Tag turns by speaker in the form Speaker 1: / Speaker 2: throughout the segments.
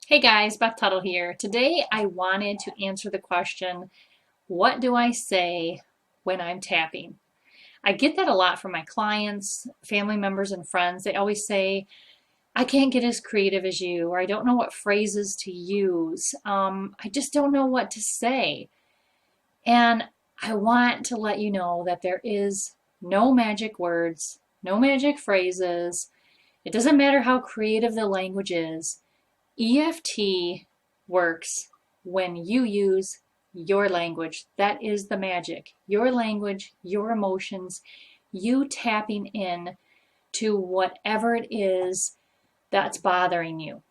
Speaker 1: Hey guys, Beth Tuttle here. Today I wanted to answer the question, what do I say when I'm tapping? I get that a lot from my clients, family members, and friends. They always say, I can't get as creative as you, or I don't know what phrases to use. I just don't know what to say. And I want to let you know that there is no magic words, no magic phrases. It doesn't matter how creative the language is. EFT works when you use your language. That is the magic. Your language, your emotions, you tapping in to whatever it is that's bothering you.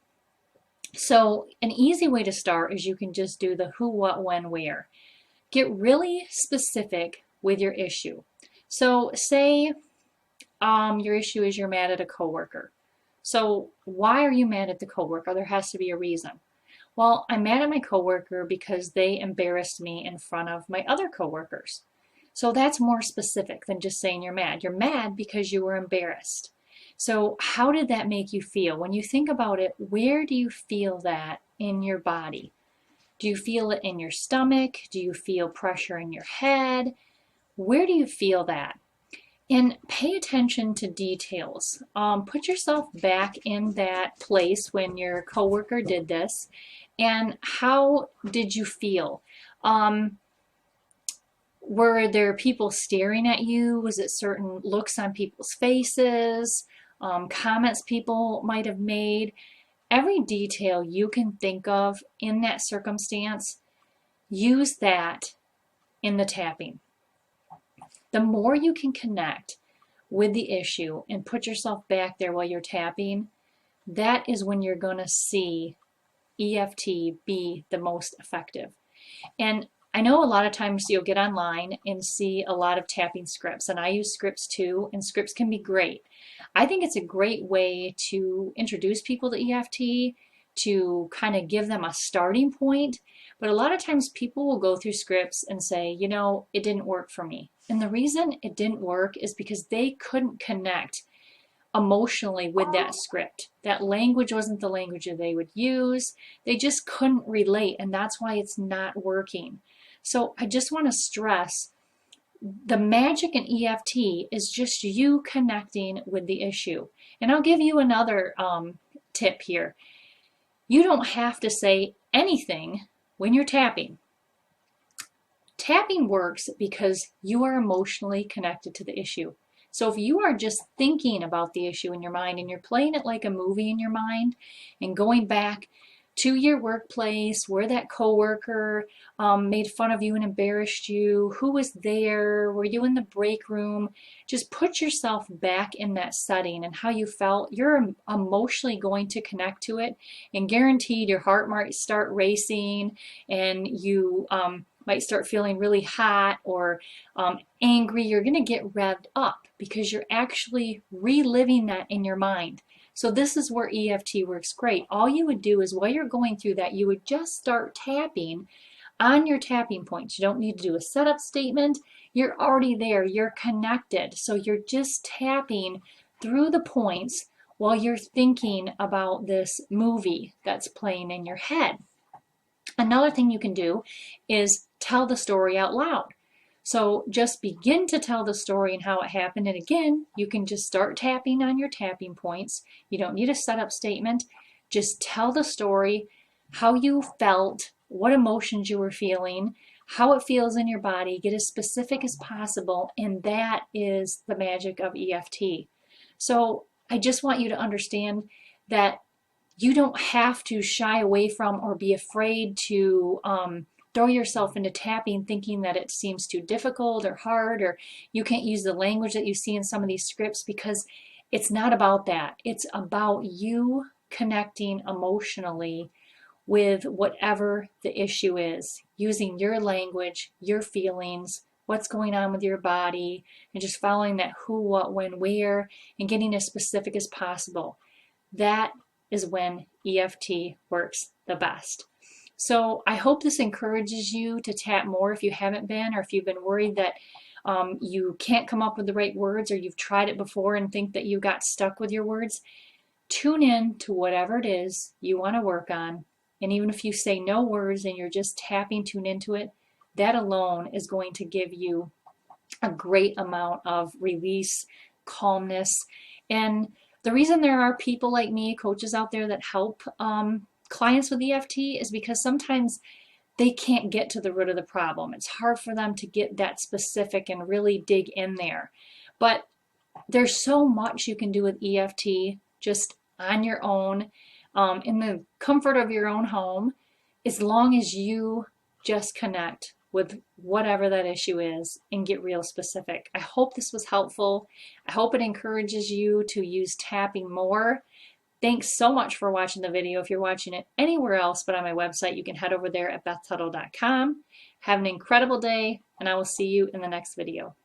Speaker 1: So, an easy way to start is you can just do the who, what, when, where. Get really specific with your issue. So, say your issue is you're mad at a coworker. So why are you mad at the coworker? There has to be a reason. Well, I'm mad at my coworker because they embarrassed me in front of my other coworkers. So that's more specific than just saying you're mad. You're mad because you were embarrassed. So how did that make you feel? When you think about it, where do you feel that in your body? Do you feel it in your stomach? Do you feel pressure in your head? Where do you feel that? And pay attention to details. Put yourself back in that place when your coworker did this, and how did you feel? Were there people staring at you? Was it certain looks on people's faces? Comments people might have made? Every detail you can think of in that circumstance, use that in the tapping. The more you can connect with the issue and put yourself back there while you're tapping, that is when you're going to see EFT be the most effective. And I know a lot of times you'll get online and see a lot of tapping scripts, and I use scripts too, and scripts can be great. I think it's a great way to introduce people to EFT, to kind of give them a starting point. But a lot of times people will go through scripts and say, you know, it didn't work for me. And the reason it didn't work is because they couldn't connect emotionally with that script. That language wasn't the language that they would use. They just couldn't relate, and that's why it's not working. So I just want to stress the magic in EFT is just you connecting with the issue. And I'll give you another tip here. You don't have to say anything when you're tapping. Tapping works because you are emotionally connected to the issue. So if you are just thinking about the issue in your mind and you're playing it like a movie in your mind and going back to your workplace where that coworker made fun of you and embarrassed you, who was there, were you in the break room, just put yourself back in that setting and how you felt. You're emotionally going to connect to it, and guaranteed your heart might start racing and you might start feeling really hot or angry. You're going to get revved up because you're actually reliving that in your mind. So this is where EFT works great. All you would do is while you're going through that, you would just start tapping on your tapping points. You don't need to do a setup statement. You're already there. You're connected. So you're just tapping through the points while you're thinking about this movie that's playing in your head. Another thing you can do is tell the story out loud. So just begin to tell the story and how it happened. And again, you can just start tapping on your tapping points. You don't need a setup statement. Just tell the story, how you felt, what emotions you were feeling, how it feels in your body. Get as specific as possible. And that is the magic of EFT. So I just want you to understand that you don't have to shy away from or be afraid to throw yourself into tapping thinking that it seems too difficult or hard, or you can't use the language that you see in some of these scripts, because it's not about that. It's about you connecting emotionally with whatever the issue is, using your language, your feelings, what's going on with your body, and just following that who, what, when, where, and getting as specific as possible. That is when EFT works the best. So I hope this encourages you to tap more if you haven't been, or if you've been worried that you can't come up with the right words, or you've tried it before and think that you got stuck with your words. tune in to whatever it is you want to work on. And even if you say no words and you're just tapping, tune into it, that alone is going to give you a great amount of release, calmness. And the reason there are people like me, coaches out there that help clients with EFT is because sometimes they can't get to the root of the problem. It's hard for them to get that specific and really dig in there. But there's so much you can do with EFT just on your own, in the comfort of your own home, as long as you just connect with whatever that issue is and get real specific. I hope this was helpful. I hope it encourages you to use tapping more. Thanks so much for watching the video. If you're watching it anywhere else but on my website, you can head over there at bethtuttle.com. Have an incredible day, and I will see you in the next video.